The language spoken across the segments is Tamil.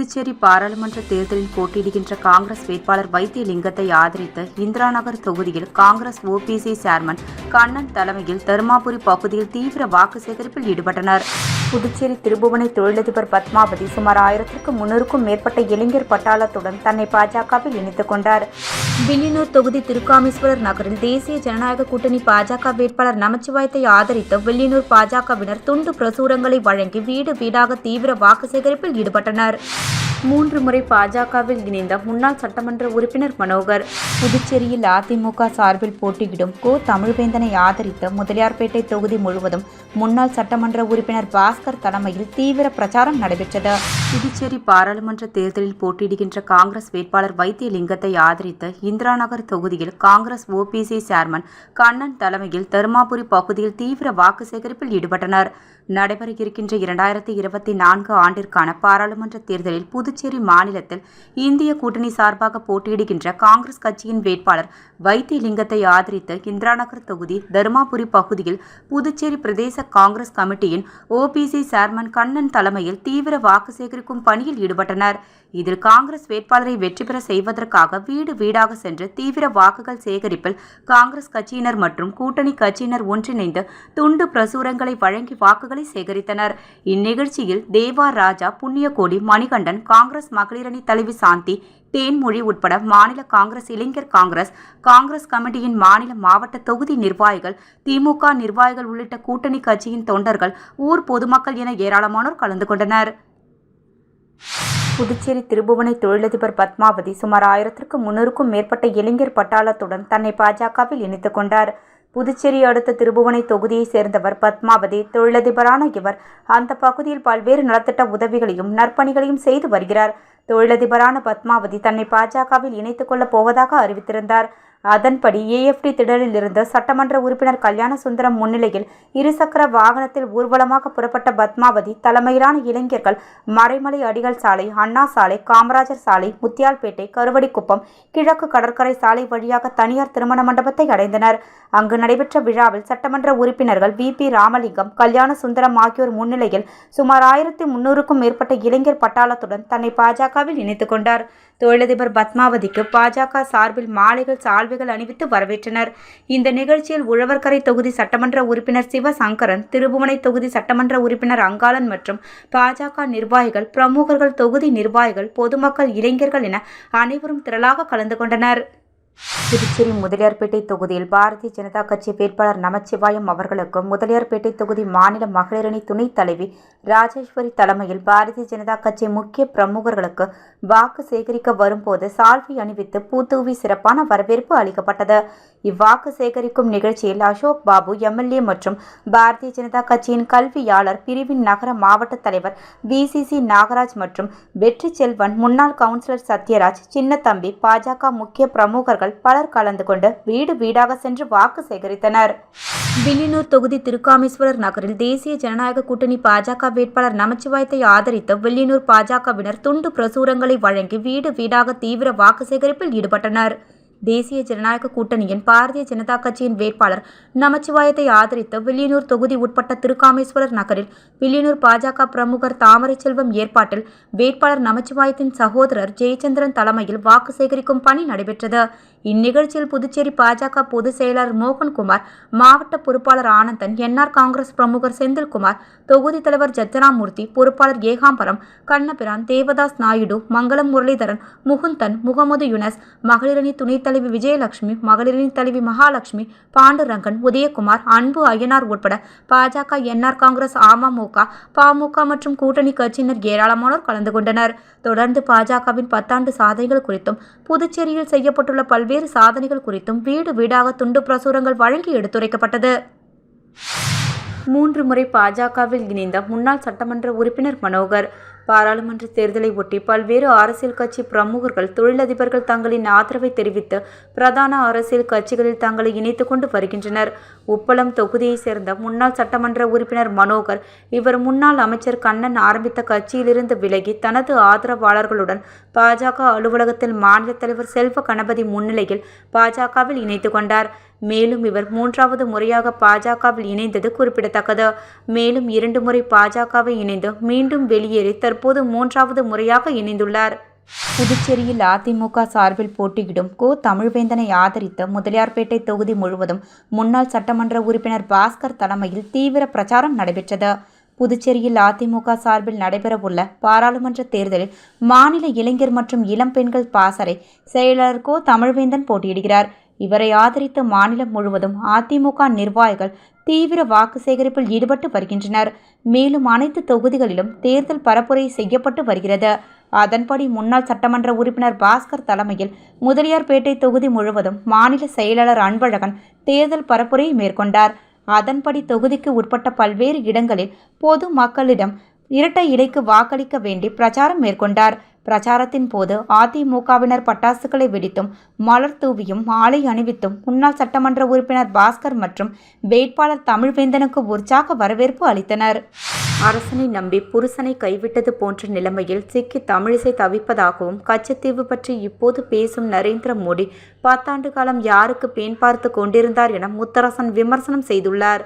புதுச்சேரி பாராளுமன்ற தேர்தலில் போட்டியிடுகின்ற காங்கிரஸ் வேட்பாளர் வைத்தியலிங்கத்தை ஆதரித்து இந்திரா நகர் தொகுதியில் காங்கிரஸ் ஓபிசி சேர்மன் கண்ணன் தலைமையில் தருமாபுரி பகுதியில் தீவிர வாக்கு சேகரிப்பில் ஈடுபட்டனர். புதுச்சேரி திருபுவனை தொழிலதிபர் பத்மாவதி சுமார் 1300க்கும் மேற்பட்ட இளைஞர் பட்டாளத்துடன் தன்னை பாஜகவில் இணைத்துக் கொண்டார். வில்லியனூர் தொகுதி திருக்காமீஸ்வரர் நகரில் தேசிய ஜனநாயக கூட்டணி பாஜக வேட்பாளர் நமச்சிவாயத்தை ஆதரித்து வில்லியனூர் பாஜகவினர் துண்டு பிரசுரங்களை வழங்கி வீடு வீடாக தீவிர வாக்கு சேகரிப்பில் ஈடுபட்டனர். 3 முறை பாஜகவில் இணைந்த முன்னாள் சட்டமன்ற உறுப்பினர் மனோகர் புதுச்சேரியில் அதிமுக சார்பில் போட்டியிடும் கோ தமிழ்வேந்தனை ஆதரித்து முதலியார்பேட்டை தொகுதி முழுவதும் முன்னாள் சட்டமன்ற உறுப்பினர் பாஸ்கர் தலைமையில் தீவிர பிரச்சாரம் நடைபெற்றது. புதுச்சேரி பாராளுமன்ற தேர்தலில் போட்டியிடுகின்ற காங்கிரஸ் வேட்பாளர் வைத்தியலிங்கத்தை ஆதரித்து இந்திரா நகர் தொகுதியில் காங்கிரஸ் ஓபிசி சேர்மன் கண்ணன் தலைமையில் தருமாபுரி பகுதியில் தீவிர வாக்கு சேகரிப்பில் ஈடுபட்டனர். நடைபெற இருக்கின்ற 2024 ஆண்டிற்கான பாராளுமன்ற தேர்தலில் புதுச்சேரி மாநிலத்தில் இந்திய கூட்டணி சார்பாக போட்டியிடுகின்ற காங்கிரஸ் கட்சியின் வேட்பாளர் வைத்தியலிங்கத்தை ஆதரித்து இந்திரா நகர் தொகுதி தருமாபுரி பகுதியில் புதுச்சேரி பிரதேச காங்கிரஸ் கமிட்டியின் ஓபிசி சேர்மன் கண்ணன் தலைமையில் தீவிர வாக்கு சேகரிக்கும் பணியில் ஈடுபட்டனர். இதில் காங்கிரஸ் வேட்பாளரை வெற்றி பெற செய்வதற்காக வீடு வீடாக சென்று தீவிர வாக்குகள் சேகரிப்பில் காங்கிரஸ் கட்சியினர் மற்றும் கூட்டணி கட்சியினர் ஒன்றிணைந்து துண்டு பிரசுரங்களை வழங்கி வாக்குகளை சேகரித்தனர். இந்நிகழ்ச்சியில் தேவா ராஜா, புண்ணியகோடி, மணிகண்டன், காங்கிரஸ் மகளிரணி தலைவி சாந்தி, தேன்மொழி உட்பட மாநில காங்கிரஸ், இளைஞர் காங்கிரஸ் கமிட்டியின் மாநில மாவட்ட தொகுதி நிர்வாகிகள், திமுக நிர்வாகிகள் உள்ளிட்ட கூட்டணி கட்சியின் தொண்டர்கள், ஊர் பொதுமக்கள் என ஏராளமானோர் கலந்து கொண்டனர். புதுச்சேரி திருபுவனை தொழிலதிபர் பத்மாவதி சுமார் 1300க்கும் மேற்பட்ட இளைஞர் பட்டாளத்துடன் தன்னை பாஜகவில் இணைத்துக் கொண்டார். புதுச்சேரி அடுத்த திருபுவனை தொகுதியை சேர்ந்தவர் பத்மாவதி. தொழிலதிபரான இவர் அந்த பகுதியில் பல்வேறு நலத்திட்ட உதவிகளையும் நற்பணிகளையும் செய்து வருகிறார். தொழிலதிபரான பத்மாவதி தன்னை பாஜகவில் இணைத்துக் கொள்ளப் போவதாக அறிவித்திருந்தார். அதன்படி ஏஎஃப்டி திடலில் இருந்து சட்டமன்ற உறுப்பினர் கல்யாண சுந்தரம் முன்னிலையில் இருசக்கர வாகனத்தில் ஊர்வலமாக புறப்பட்ட பத்மாவதி தலைமையிலான இளைஞர்கள் மறைமலை அடிகள் சாலை, அண்ணா சாலை, காமராஜர் சாலை, முத்தியால்பேட்டை, கருவடிக்குப்பம், கிழக்கு கடற்கரை சாலை வழியாக தனியார் திருமண மண்டபத்தை அடைந்தனர். அங்கு நடைபெற்ற விழாவில் சட்டமன்ற உறுப்பினர்கள் VP ராமலிங்கம், கல்யாண சுந்தரம் ஆகியோர் முன்னிலையில் சுமார் 1300க்கும் மேற்பட்ட இளைஞர் பட்டாளத்துடன் தன்னை பாஜகவில் இணைத்துக் கொண்டார். தொழிலதிபர் பத்மாவதிக்கு பாஜக சார்பில் மாலைகள், சால்வைகள் அணிவித்து வரவேற்றனர். இந்த நிகழ்ச்சியில் உழவர்கரை தொகுதி சட்டமன்ற உறுப்பினர் சிவசங்கரன், திருபுவனை தொகுதி சட்டமன்ற உறுப்பினர் அங்காளன் மற்றும் பாஜக நிர்வாகிகள், பிரமுகர்கள், தொகுதி நிர்வாகிகள், பொதுமக்கள், இளைஞர்கள் என அனைவரும் திரளாக கலந்து கொண்டனர். புதுச்சேரி முதலியார்பேட்டை தொகுதியில் பாரதிய ஜனதா கட்சி வேட்பாளர் நமச்சிவாயம் அவர்களுக்கு முதலியார்பேட்டை தொகுதி மாநில மகளிரணி துணைத் தலைவி ராஜேஸ்வரி தலைமையில் பாரதிய ஜனதா கட்சி முக்கிய பிரமுகர்களுக்கு வாக்கு சேகரிக்க வரும்போது சால்வை அணிவித்து பூத்தூவி சிறப்பான வரவேற்பு அளிக்கப்பட்டது. இவ்வாக்கு சேகரிக்கும் நிகழ்ச்சியில் அசோக் பாபு MLA மற்றும் பாரதிய ஜனதா கட்சியின் கல்வியாளர் பிரிவின் நகர மாவட்ட தலைவர் VCC நாகராஜ் மற்றும் வெற்றி செல்வன், முன்னாள் கவுன்சிலர் சத்யராஜ், சின்னத்தம்பி, பாஜக முக்கிய பிரமுகர்கள் பலர் கலந்து கொண்டு வீடு வீடாக சென்று வாக்கு சேகரித்தனர். வில்லியனூர் தொகுதி திருக்காமீஸ்வரர் நகரில் தேசிய ஜனநாயக கூட்டணி பாஜக வேட்பாளர் நமச்சிவாயத்தை ஆதரித்து வில்லியனூர் பாஜகவினர் துண்டு பிரசுரங்களை வழங்கி வீடு வீடாக தீவிர வாக்கு சேகரிப்பில் ஈடுபட்டனர். தேசிய ஜனநாயக கூட்டணியின் பாரதிய ஜனதா கட்சியின் வேட்பாளர் நமச்சிவாயத்தை ஆதரித்து வில்லியனூர் தொகுதி உட்பட்ட திருக்காமேஸ்வரர் நகரில் வில்லியனூர் பாஜக பிரமுகர் தாமரை செல்வம் ஏற்பாட்டில் வேட்பாளர் நமச்சிவாயத்தின் சகோதரர் ஜெயச்சந்திரன் தலைமையில் வாக்கு சேகரிக்கும் பணி நடைபெற்றது. இந்நிகழ்ச்சியில் புதுச்சேரி பாஜக பொதுச் செயலாளர் மோகன்குமார், மாவட்ட பொறுப்பாளர் ஆனந்தன், NR காங்கிரஸ் பிரமுகர் செந்தில்குமார், தொகுதி தலைவர் ஜத்தனாமூர்த்தி, பொறுப்பாளர் ஏகாம்பரம், கண்ணபிரான், தேவதாஸ் நாயுடு, மங்களம் முரளிதரன், முகுந்தன், முகமது யுனஸ், மகளிரணி துணைத் தலைவி விஜயலட்சுமி, மகளிரணி தலைவி மகாலட்சுமி, பாண்டுரங்கன், உதயகுமார், அன்பு அய்யனார் உட்பட பாஜக, NR காங்கிரஸ், அமமுக, பாமக மற்றும் கூட்டணி கட்சியினர் ஏராளமானோர் கலந்து கொண்டனர். தொடர்ந்து பாஜகவின் 10 ஆண்டு சாதனைகள் குறித்தும் புதுச்சேரியில் செய்யப்பட்டுள்ள பல்வேறு சாதனைகள் குறித்தும் வீடு வீடாக துண்டு பிரசுரங்கள் வழங்கி எடுத்துரைக்கப்பட்டது. 3 முறை பாஜகவில் இணைந்த முன்னாள் சட்டமன்ற உறுப்பினர் மனோகர் பாராளுமன்ற தேர்தலை ஒட்டி பல்வேறு அரசியல் கட்சி பிரமுகர்கள், தொழிலதிபர்கள் தங்களின் ஆதரவை தெரிவித்து பிரதான அரசியல் கட்சிகளில் தங்களை இணைத்துக் கொண்டு வருகின்றனர். உப்பளம் தொகுதியைச் சேர்ந்த முன்னாள் சட்டமன்ற உறுப்பினர் மனோகர், இவர் முன்னாள் அமைச்சர் கண்ணன் ஆரம்பித்த கட்சியிலிருந்து விலகி தனது ஆதரவாளர்களுடன் பாஜக அலுவலகத்தில் மாநில தலைவர் செல்வ கணபதி முன்னிலையில் பாஜகவில் இணைத்துக் கொண்டார். மேலும் இவர் 3வது முறையாக பாஜகவில் இணைந்தது குறிப்பிடத்தக்கது. மேலும் 2 முறை பாஜகவை இணைந்து மீண்டும் வெளியேறி தற்போது 3வது முறையாக இணைந்துள்ளார். புதுச்சேரியில் அதிமுக சார்பில் போட்டியிடும் கோ. தமிழ்வேந்தனை ஆதரித்து முதலியார்பேட்டை தொகுதி முழுவதும் முன்னாள் சட்டமன்ற உறுப்பினர் பாஸ்கர் தலைமையில் தீவிர பிரச்சாரம் நடைபெற்றது. புதுச்சேரியில் அதிமுக சார்பில் நடைபெறவுள்ள பாராளுமன்ற தேர்தலில் மாநில இளைஞர் மற்றும் இளம் பெண்கள் பாசறை செயலாளர் கோ. தமிழ்வேந்தன் போட்டியிடுகிறார். இவரை ஆதரித்து மாநிலம் முழுவதும் அதிமுக நிர்வாகிகள் தீவிர வாக்கு சேகரிப்பில் ஈடுபட்டு வருகின்றனர். மேலும் அனைத்து தொகுதிகளிலும் தேர்தல் பரப்புரை செய்யப்பட்டு வருகிறது. அதன்படி முன்னாள் சட்டமன்ற உறுப்பினர் பாஸ்கர் தலைமையில் முதலியார்பேட்டை தொகுதி முழுவதும் மாநில செயலாளர் அன்பழகன் தேர்தல் பரப்புரையை மேற்கொண்டார். அதன்படி தொகுதிக்கு உட்பட்ட பல்வேறு இடங்களில் பொது மக்களிடம் இரட்டை இலைக்கு வாக்களிக்க வேண்டி பிரச்சாரம் மேற்கொண்டார். பிரச்சாரத்தின் போது அதிமுகவினர் பட்டாசுகளை வெடித்தும் மலர் தூவியும் மாலை அணிவித்தும் முன்னாள் சட்டமன்ற உறுப்பினர் பாஸ்கர் மற்றும் வேட்பாளர் தமிழ்வேந்தனுக்கு உற்சாக வரவேற்பு அளித்தனர். அரசனை நம்பி புருஷனை கைவிட்டது போன்ற நிலைமையில் சிக்கி தமிழிசை தவிப்பதாகவும் கச்சத்தீவு பற்றி இப்போது பேசும் நரேந்திர மோடி 10 ஆண்டு காலம் யாருக்கு பேன் பார்த்து கொண்டிருந்தார் என முத்தரசன் விமர்சனம் செய்துள்ளார்.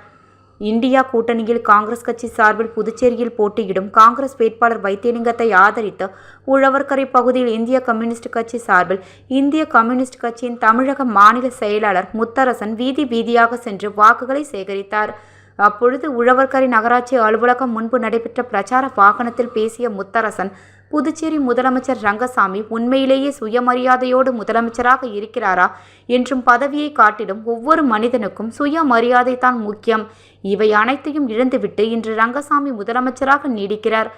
இந்தியா கூட்டணியில் காங்கிரஸ் கட்சி சார்பில் புதுச்சேரியில் போட்டியிடும் காங்கிரஸ் வேட்பாளர் வைத்தியலிங்கத்தை ஆதரித்து உழவர்கரை பகுதியில் இந்திய கம்யூனிஸ்ட் கட்சி சார்பில் இந்திய கம்யூனிஸ்ட் கட்சியின் தமிழக மாநில செயலாளர் முத்தரசன் வீதி வீதியாக சென்று வாக்குகளை சேகரித்தார். அப்பொழுது உழவர்கரை நகராட்சி அலுவலகம் முன்பு நடைபெற்ற பிரச்சார வாகனத்தில் பேசிய முத்தரசன், புதுச்சேரி முதலமைச்சர் ரங்கசாமி உண்மையிலேயே சுயமரியாதையோடு முதலமைச்சராக இருக்கிறாரா என்றும் பதவியை காட்டிலும் ஒவ்வொரு மனிதனுக்கும் சுயமரியாதை தான் முக்கியம். இவை அனைத்தையும் இழந்துவிட்டு இன்று ரங்கசாமி முதலமைச்சராக நீடிக்கிறார்,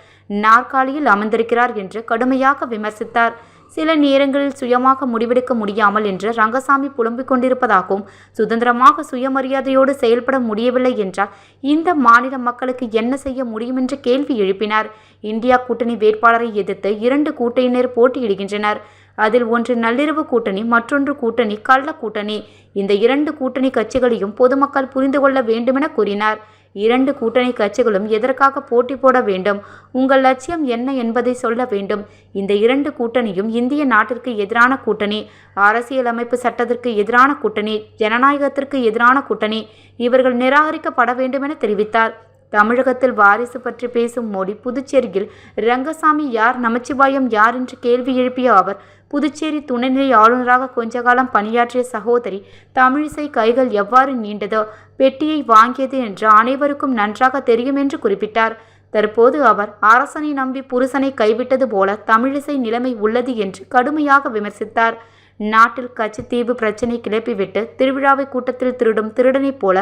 நாற்காலியில் அமர்ந்திருக்கிறார் என்று கடுமையாக விமர்சித்தார். சில நேரங்களில் சுயமாக முடிவெடுக்க முடியாமல் என்று ரங்கசாமி புலம்பிக் கொண்டிருப்பதாகவும், சுதந்திரமாக சுயமரியாதையோடு செயல்பட முடியவில்லை என்றால் இந்த மாநில மக்களுக்கு என்ன செய்ய முடியும் என்று கேள்வி எழுப்பினார். இந்தியா கூட்டணி வேட்பாளரை எதிர்த்து 2 கூட்டணியினர் போட்டியிடுகின்றனர். அதில் ஒன்று நள்ளிரவு கூட்டணி, மற்றொன்று கூட்டணி கள்ள கூட்டணி. இந்த 2 கூட்டணி கட்சிகளையும் பொதுமக்கள் புரிந்து கொள்ள வேண்டுமென கூறினார். 2 கூட்டணி கட்சிகளும் எதற்காக போட்டி போட வேண்டும், உங்கள் லட்சியம் என்ன என்பதை சொல்ல வேண்டும். இந்த 2 கூட்டணியும் இந்திய நாட்டிற்கு எதிரான கூட்டணி, அரசியலமைப்பு சட்டத்திற்கு எதிரான கூட்டணி, ஜனநாயகத்திற்கு எதிரான கூட்டணி. இவர்கள் நிராகரிக்கப்பட வேண்டும் என தெரிவித்தார். தமிழகத்தில் வாரிசு பற்றி பேசும் மோடி புதுச்சேரியில் ரங்கசாமி யார், நமச்சிவாயம் யார் என்று கேள்வி எழுப்பிய அவர், புதுச்சேரி துணைநிலை ஆளுநராக கொஞ்ச காலம் பணியாற்றிய சகோதரி தமிழிசை கைகள் எவ்வாறு நீண்டதோ, பெட்டியை வாங்கியது என்று அனைவருக்கும் நன்றாக தெரியும் என்று குறிப்பிட்டார். தற்போது அவர் அரசனை நம்பி புருஷனை கைவிட்டது போல தமிழிசை நிலைமை உள்ளது என்று கடுமையாக விமர்சித்தார். நாட்டில் கச்சத்தீவு பிரச்சினை கிளப்பிவிட்டு திருவிழாவை கூட்டத்தில் திருடும் திருடனைப் போல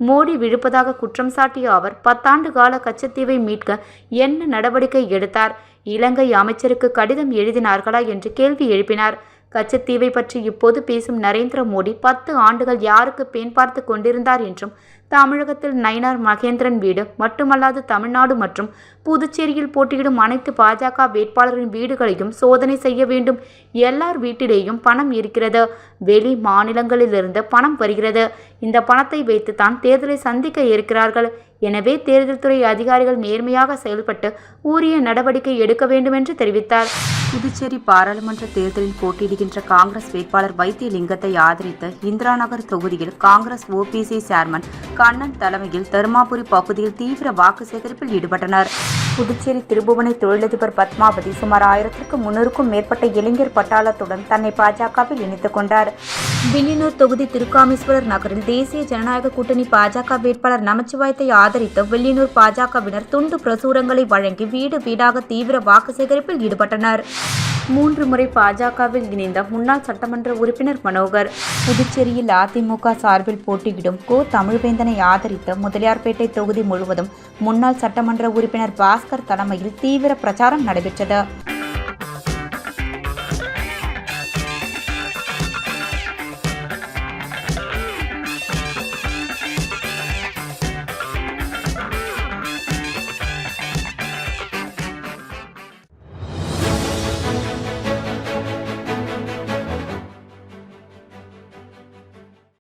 மோடி விழுப்பதாக குற்றம் சாட்டிய அவர் 10 ஆண்டு கால கச்சத்தீவை மீட்க என்ன நடவடிக்கை எடுத்தார், இலங்கை அமைச்சருக்கு கடிதம் எழுதினார்களா என்று கேள்வி எழுப்பினார். கச்சத்தீவை பற்றி இப்போது பேசும் நரேந்திர மோடி 10 ஆண்டுகள் யாருக்கு பேன் பார்த்து கொண்டிருந்தார் என்றும், தமிழகத்தில் நயினார் மகேந்திரன் வீடு மட்டுமல்லாது தமிழ்நாடு மற்றும் புதுச்சேரியில் போட்டியிடும் அனைத்து பாஜக வேட்பாளரின் வீடுகளையும் சோதனை செய்ய வேண்டும். எல்லார் வீட்டிலேயும் பணம் இருக்கிறது, வெளி மாநிலங்களிலிருந்து பணம் வருகிறது. இந்த பணத்தை வைத்துத்தான் தேர்தலை சந்திக்க இருக்கிறார்கள். எனவே தேர்தல் துறை அதிகாரிகள் நேர்மையாக செயல்பட்டு உரிய நடவடிக்கை எடுக்க வேண்டும் என்று தெரிவித்தார். புதுச்சேரி பாராளுமன்ற தேர்தலில் போட்டியிடுகின்ற காங்கிரஸ் வேட்பாளர் வைத்தியலிங்கத்தை ஆதரித்து இந்திரா நகர் தொகுதியில் காங்கிரஸ் ஓபிசி சேர்மன் கண்ணன் தலைமையில் தருமாபுரி பகுதியில் தீவிர வாக்கு சேகரிப்பில் ஈடுபட்டனர். புதுச்சேரி திருபுவனை தொழிலதிபர் பத்மாவதி சுமார் 1300க்கும் மேற்பட்ட இளைஞர் பட்டாளத்துடன் தன்னை பாஜகவில் இணைத்துக் கொண்டார். வில்லியனூர் தொகுதி திருக்காமேஸ்வரர் நகரில் தேசிய ஜனநாயக கூட்டணி பாஜக வேட்பாளர் நமச்சிவாயத்தை ஆதரித்து வில்லியனூர் பாஜகவினர் துண்டு பிரசுரங்களை வழங்கி வீடு வீடாக தீவிர வாக்கு சேகரிப்பில் ஈடுபட்டனர். 3 முறை பாஜகவில் இணைந்த முன்னாள் சட்டமன்ற உறுப்பினர் மனோகர். புதுச்சேரியில் அதிமுக சார்பில் போட்டியிடும் கோ. தமிழ்வேந்தனை ஆதரித்து முதலியார்பேட்டை தொகுதி முழுவதும் முன்னாள் சட்டமன்ற உறுப்பினர் பாஸ்கர் தலைமையில் தீவிர பிரச்சாரம் நடைபெற்றது.